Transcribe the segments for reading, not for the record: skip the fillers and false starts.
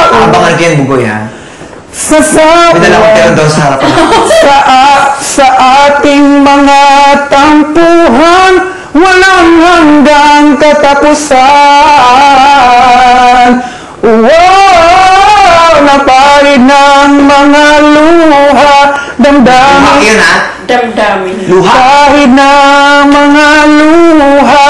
Abangan ko yan, Bugoy, ha? May dala kong pero daw sa harapan. Sa ating mga tampuhan, walang hanggang katapusan. Wow! Naparid ng mga luha, damdamin. Luha yun, ha? Damdamin. Luha. Kahit na mga luha,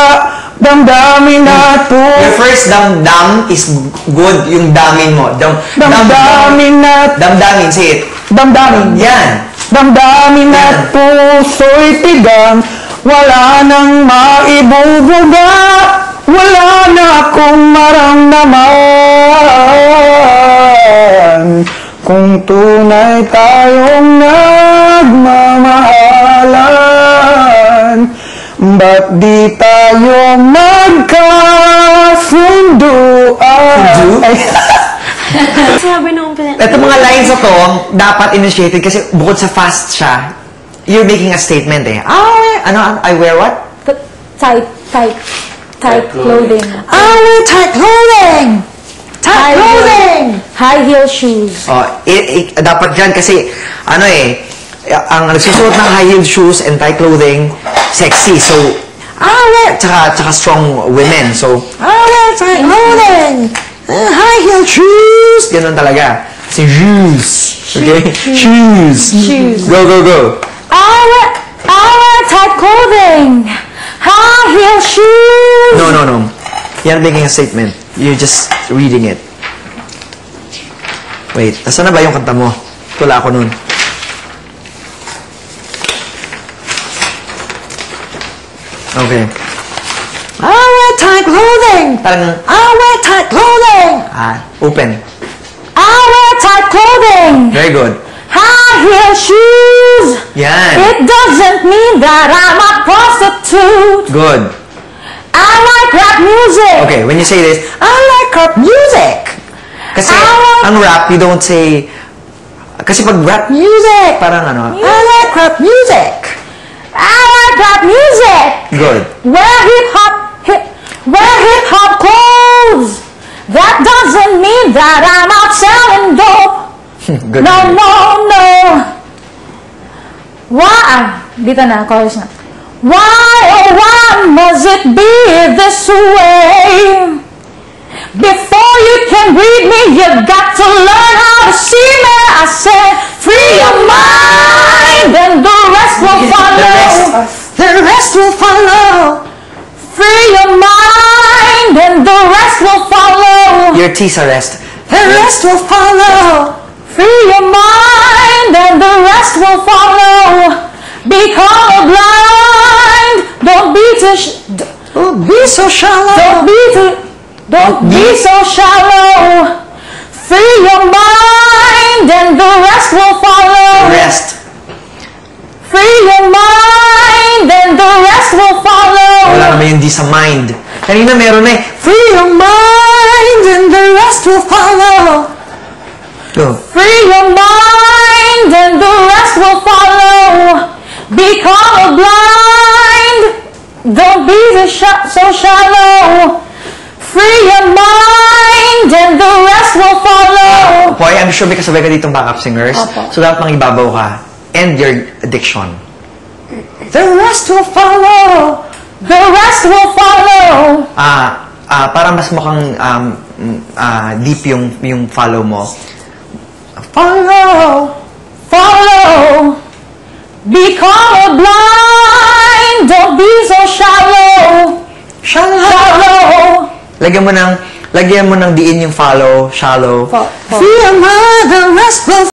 damdamin nato. Your first damdam is good, yung damin mo. Damdamin nato. Damdamin, say it. Damdamin. Yan. Damdamin at puso'y tigang, wala nang maibubuga, wala na akong maramdaman. Kung tunay tayong nagmamahalan, ba't di tayo magkasunduan? Sabi nung Ito mga lines na to, dapat initiated kasi bukod sa fast siya, you're making a statement eh. I wear what? Tight clothing. I wear tight clothing! Tight clothing! High heel shoes. Oh, dapat dyan kasi, ang nagsusuot ng high heel shoes and tight clothing, sexy. So, tsaka strong women. So, I wear tight clothing! High heel shoes! ganun talaga. Kasi shoes. Okay? Shoes. Go, go, go. I wear tight clothing. High heel shoes. No. You're making a statement. You're just reading it. Wait, asan na ba yung kanta mo? Tula ako nun. Okay. I wear tight clothing! Parang, I wear tight clothing! open. I wear tight clothing. Very good. High heel shoes. Yan. It doesn't mean that I'm a prostitute. Good. I like rap music. Okay, when you say this, I like rap music! kasi ang rap, you don't say, kasi pag rap, Music! parang ano, I like rap music! I like rap music. good. Wear hip hop clothes. That doesn't mean that I'm out selling dope. Good. No. Why? Dito na, chorus na. Why must it be this way? Before you can read me, you got to learn how to see me. I said, free your mind, and the rest will follow. The rest will follow! Free your mind, and the rest will follow. Your T's are rest. The rest will follow! Free your mind, and the rest will follow. Be colorblind. Don't be Don't be so shallow! Don't be so shallow. Free your mind, and the rest will follow. Rest. Free your mind, and the rest will follow. Wala naman yung D sa mind. Kanina meron na eh. Free your mind and the rest will follow! Go. Free your mind, and the rest will follow. Be colorblind. Don't be so shallow. Free your mind, and the rest will follow. Boy, I'm sure may kasabay ka ditong backup singers. Opo. So dapat mangibabaw ka. And your addiction. The rest will follow! The rest will follow. Para mas mukhang deep yung follow mo. Follow. Be colorblind. Don't be so shallow. Lagyan mo ng diin yung follow, shallow. Free your mind, the rest will